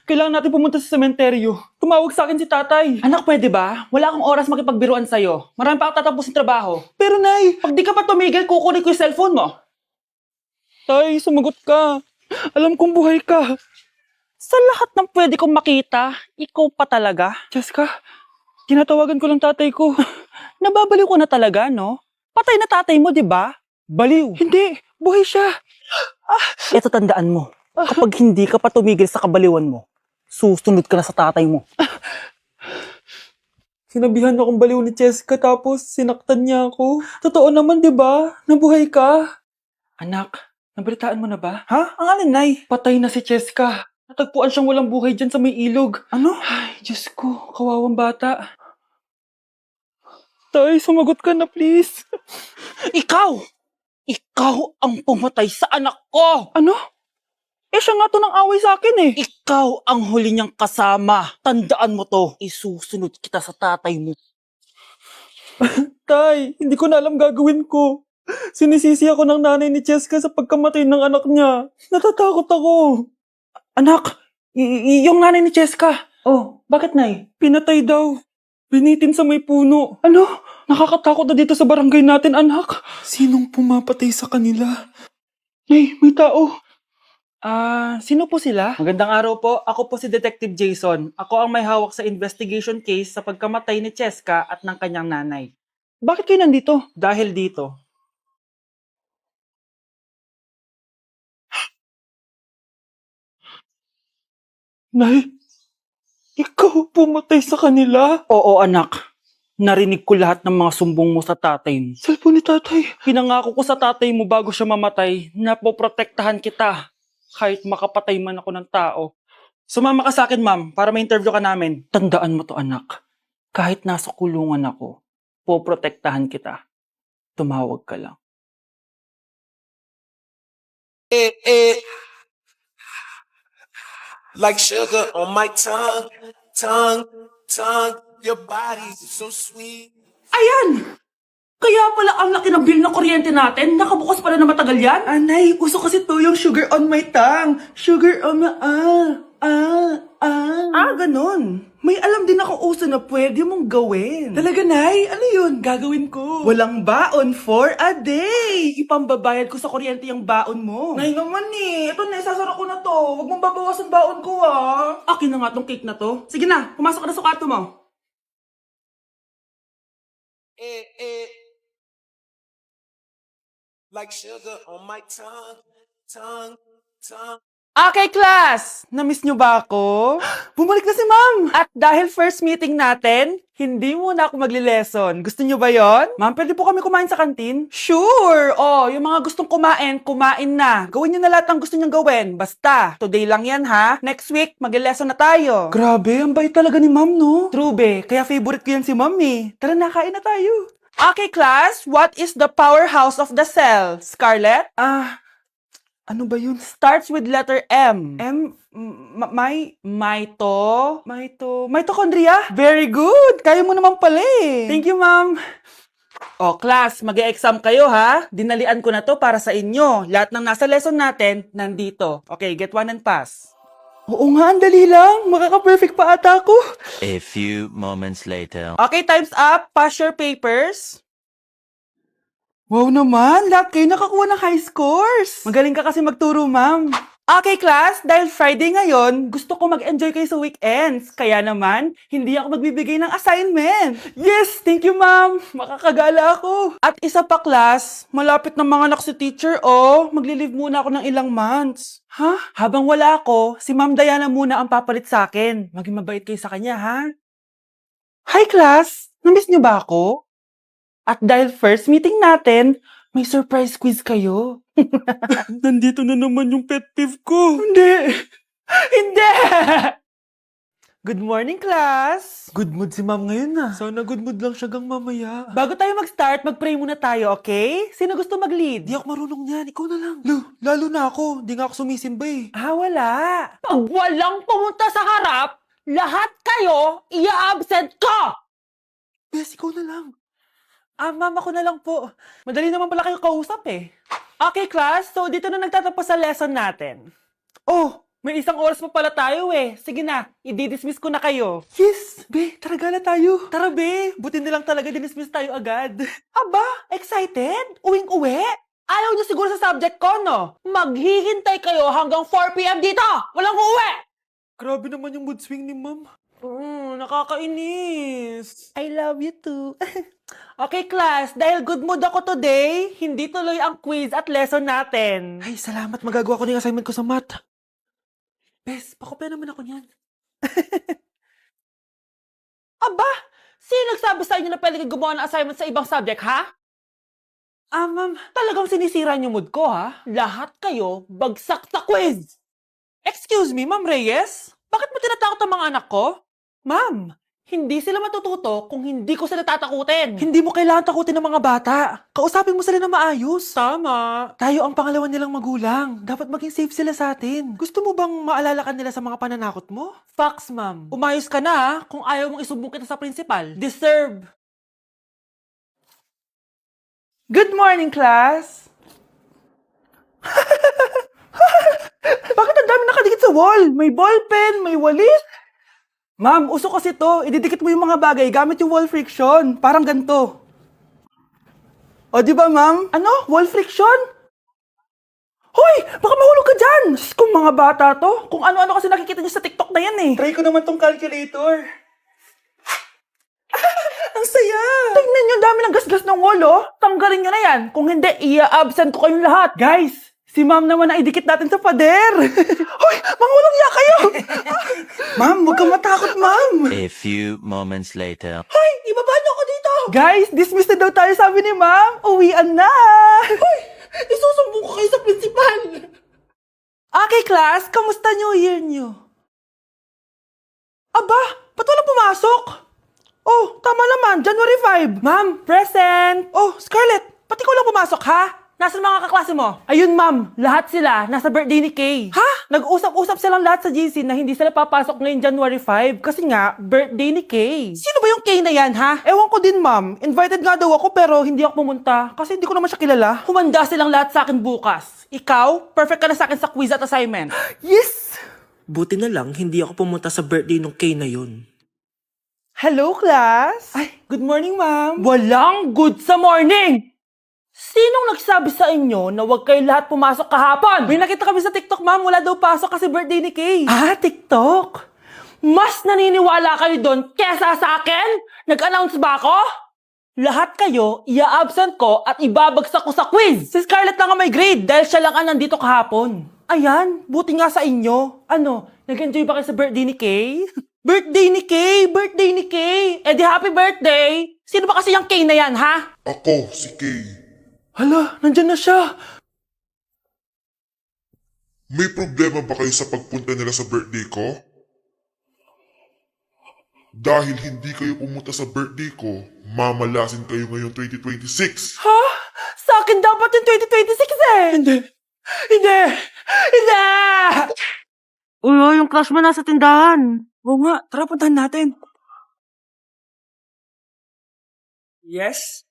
Kailangan natin pumunta sa sementeryo. Tumawag sa akin si tatay. Anak, pwede ba? Wala akong oras makipagbiruan sa'yo. Marami pa akong tatapusin trabaho. Pero nay, pag di ka pa tumigil, kukunin ko yung cellphone mo. Tay, sumagot ka. Alam kong buhay ka. Sa lahat ng pwede kong makita, ikaw pa talaga. Jessica, tinatawagan ko lang tatay ko. Nababaliw ko na talaga, no? Patay na tatay mo, di ba? Baliw. Hindi, buhay siya. Ito tandaan mo. Kapag hindi ka pa tumigil sa kabaliwan mo, susunod ka na sa tatay mo. Sinabihan akong baliw ni Cheska tapos sinaktan niya ako. Totoo naman, di ba? Nabuhay ka. Anak, nabalitaan mo na ba? Ha? Ang alin, Nay? Patay na si Cheska. Natagpuan siyang walang buhay dyan sa may ilog. Ano? Ay, Diyos ko, kawawang bata. Tay, sumagot ka na, please. Ikaw! Ikaw ang pumatay sa anak ko! Ano? Eh, siya nga to ng away sa akin eh. Ikaw ang huli niyang kasama. Tandaan mo to. Isusunod kita sa tatay mo. Tay, hindi ko na alam gagawin ko. Sinisisi ako ng nanay ni Cheska sa pagkamatay ng anak niya. Natatakot ako. Anak, yung nanay ni Cheska. Oh, bakit nay? Pinatay daw. Binitin sa may puno. Ano? Nakakatakot na dito sa barangay natin, anak. Sinong pumapatay sa kanila? Nay, may tao. Sino po sila? Magandang araw po. Ako po si Detective Jason. Ako ang may hawak sa investigation case sa pagkamatay ni Cheska at ng kanyang nanay. Bakit kayo nandito? Dahil dito. Nay, ikaw pumatay sa kanila? Oo, anak. Narinig ko lahat ng mga sumbong mo sa tatay mo. Cellphone ni tatay. Pinangako ko sa tatay mo bago siya mamatay na poprotektahan kita. Kahit makapatay man ako ng tao. Sumama ka sa akin, ma'am, para ma-interview ka namin. Tandaan mo to, anak. Kahit nasa kulungan ako, poprotektahan kita. Tumawag ka lang. Like sugar on my tongue, your body is so sweet. Ayan! Kaya pala ang laki ng bill ng kuryente natin. Nakabukas pala na matagal yan. Anay, uso kasi to yung sugar on my tongue. Sugar on my... ganun. May alam din ako uso na pwede mong gawin. Talaga, Nay? Ano yun? Gagawin ko. Walang baon for a day. Ipambabayad ko sa kuryente yung baon mo. Nay naman eh. Ito na, isasara ko na to. Huwag mong babawasan baon ko ah. Akin na nga tong cake na to. Sige na, pumasok ka na sa kwarto mo. Like sugar on my tongue. Okay, class! Namiss nyo ba ako? Bumalik na si ma'am! At dahil first meeting natin, hindi muna ako magli-lesson. Gusto nyo ba yon? Ma'am, pwede po kami kumain sa kantin? Sure! Oh, yung mga gustong kumain, kumain na. Gawin nyo na lahat ng gusto nyo gawin. Basta, today lang yan ha. Next week, magli-lesson na tayo. Grabe, ang bait talaga ni ma'am, no? True, be. Kaya favorite ko yan si ma'am eh. Tara na, kain na tayo. Okay, class. What is the powerhouse of the cell? Scarlett? Ano ba yun? Starts with letter M. Mitochondria? Very good! Kaya mo naman pala eh. Thank you, ma'am. O, class, mag-e-exam kayo ha. Dinalian ko na to para sa inyo. Lahat ng nasa lesson natin, nandito. Okay, get one and pass. Oo nga, ang dali lang. Makaka-perfect pa ata ako. A few moments later. Okay, time's up. Pass your papers. Wow naman, lahat kayo nakakuha ng high scores. Magaling ka kasi magturo, ma'am. Okay, class, dahil Friday ngayon, gusto ko mag-enjoy kayo sa weekends. Kaya naman, hindi ako magbibigay ng assignment. Yes, thank you, ma'am. Makakagala ako. At isa pa, class, malapit na mga anak si teacher, oh. Magli-leave muna ako ng ilang months. Ha? Habang wala ako, si Ma'am Diana muna ang papalit sa akin. Maging mabait kayo sa kanya, ha? Hi, class. Namiss niyo ba ako? At dahil first meeting natin, may surprise quiz kayo. Nandito na naman yung pet peeve ko. Hindi! Hindi! Good morning, class! Good mood si ma'am ngayon ah. Sana good mood lang siya gang mamaya. Bago tayo mag-start, mag-pray muna tayo, okay? Sino gusto mag-lead? Di ako marunong niyan, ikaw na lang. Lalo na ako, di nga ako sumisimba eh. Wala. Pag walang pumunta sa harap, lahat kayo, i-absent ko! Bes, ikaw na lang. Mama ko na lang po. Madali naman pala kayo kausap eh. Okay, class. So, dito na nagtatapos sa lesson natin. Oh, May 1 oras pa pala tayo eh. Sige na, i-dismiss ko na kayo. Yes, be, tara gala tayo. Tara be, buti na lang talaga dinismiss tayo agad. Aba, excited? Uwing-uwi? Ayaw niyo siguro sa subject ko, no? Maghihintay kayo hanggang 4 p.m. dito! Walang uuwi! Grabe naman yung mood swing ni ma'am. Nakakainis. I love you too. Okay, class. Dahil good mood ako today, hindi tuloy ang quiz at lesson natin. Ay, salamat. Magagawa ko na yung assignment ko sa math. Bes, pakopya naman ako niyan. Aba! Sino nagsabi sa inyo na pwede kayo gumawa ng assignment sa ibang subject, ha? Ma'am. Talagang sinisira niyo mood ko, ha? Lahat kayo bagsak sa quiz! Excuse me, Ma'am Reyes? Bakit mo tinatakot ang mga anak ko? Ma'am, hindi sila matututo kung hindi ko sila tatakutin. Hindi mo kailangan takutin ng mga bata. Kausapin mo sila na maayos. Tama. Tayo ang pangalawa nilang magulang. Dapat maging safe sila sa atin. Gusto mo bang maalala ka nila sa mga pananakot mo? Facts, ma'am. Umayos ka na, ha? Kung ayaw mong isumbong kita sa principal. Deserve. Good morning, class. Bakit ang dami nakadikit sa wall? May ballpen, may walis. Ma'am, uso kasi to. Ididikit mo yung mga bagay gamit yung wall friction. Parang ganito. O, di ba, ma'am? Ano? Wall friction? Hoy! Baka mahulog ka dyan! Sus, kung mga bata to. Kung ano-ano kasi nakikita niyo sa TikTok na yan eh. Try ko naman tong calculator. Ang saya! Tingnan niyo, dami ng gasgas ng wall, oh. Tanggalin niyo na yan. Kung hindi, i-absent ko kayong lahat. Guys, si ma'am naman na idikit natin sa pader. Hoy! Mangulong niya kayo! Ma'am, huwag kang matakot, ma'am. A few moments later. Hoy! Ibaba niyo ako dito! Guys, dismiss na daw tayo, sabi ni ma'am. Uwian na! Hoy! Isusumbong ko kayo sa principal! Okay, class. Kamusta New Year niyo? Aba! Ba't walang pumasok? Oh, tama naman. January 5. Ma'am, present! Oh, Scarlett! Pati ko lang pumasok, ha? Nasaan mga kaklase mo? Ayun, ma'am. Lahat sila nasa birthday ni Kay. Ha? Nag-usap-usap silang lahat sa GC na hindi sila papasok ngayong January 5 kasi nga, birthday ni Kay. Sino ba yung Kay na yan, ha? Ewan ko din, ma'am. Invited nga daw ako pero hindi ako pumunta kasi hindi ko naman siya kilala. Humanda silang lahat sa akin bukas. Ikaw, perfect ka na sa akin sa quiz at assignment. Yes! Buti na lang, hindi ako pumunta sa birthday nung Kay na yun. Hello, class! Ay, good morning, ma'am. Walang good sa morning! Sinong nagsabi sa inyo na huwag kayo lahat pumasok kahapon? May nakita kami sa TikTok, ma'am. Wala daw pasok kasi birthday ni Kay. Ah, TikTok? Mas naniniwala kayo doon kesa sa akin? Nag-announce ba ako? Lahat kayo, ia-absent ko at ibabagsak ko sa quiz. Si Scarlett lang ang may grade dahil siya lang ang nandito kahapon. Ayan, buti nga sa inyo. Ano, nag-enjoy ba kayo sa birthday ni Kay? Birthday ni Kay! Birthday ni Kay! Eh di happy birthday! Sino ba kasi yung Kay na yan, ha? Ako, si Kay. Hala, nandyan na siya. May problema ba kayo sa pagpunta nila sa birthday ko? Dahil hindi kayo pumunta sa birthday ko, mamalasin kayo ngayong 2026. Ha? Sa akin dapat yung 2026 eh! Hindi! Hindi! Hindi! Uy, yung crush mo nasa tindahan. Oo nga, tara puntahan natin. Yes?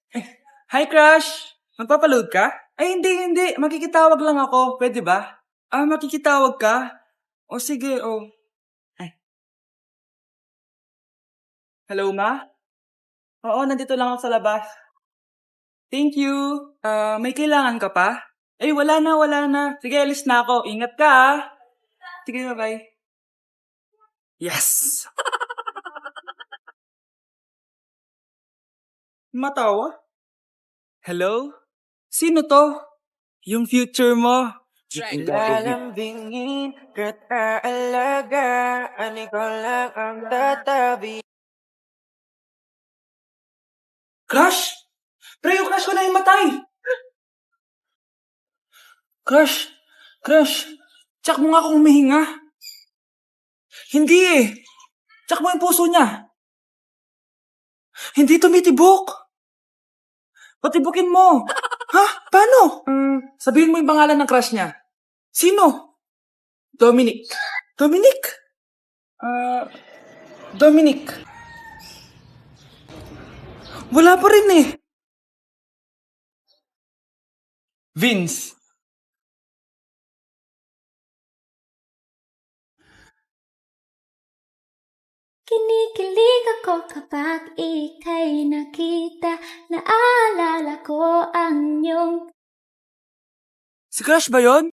Hi, crush! Magpapaload ka? Ay, hindi. Makikitawag lang ako. Pwede ba? Makikitawag ka? O sige, o. Ay. Hello, ma? Oo, nandito lang ako sa labas. Thank you. May kailangan ka pa? Ay, wala na. Sige, alis na ako. Ingat ka, ha? Sige, bye-bye. Yes! Matawa? Hello? Sino to? Yung future mo. Lalambingin ka't aalagaan, ikaw lang ang tatabi. Crush? Pre, yung crush ko na matay. Crush? Tsak mo nga kung humihinga. Hindi eh. Tsak mo yung puso niya. Hindi tumitibok. Patibukin mo. Ha? Paano? Sabihin mo yung pangalan ng crush niya. Sino? Dominic. Dominic. Wala pa rin eh. Vince. Kinikilig ako kapag ika'y nakita. Naalala ko ang iyong Si Crush ba yon?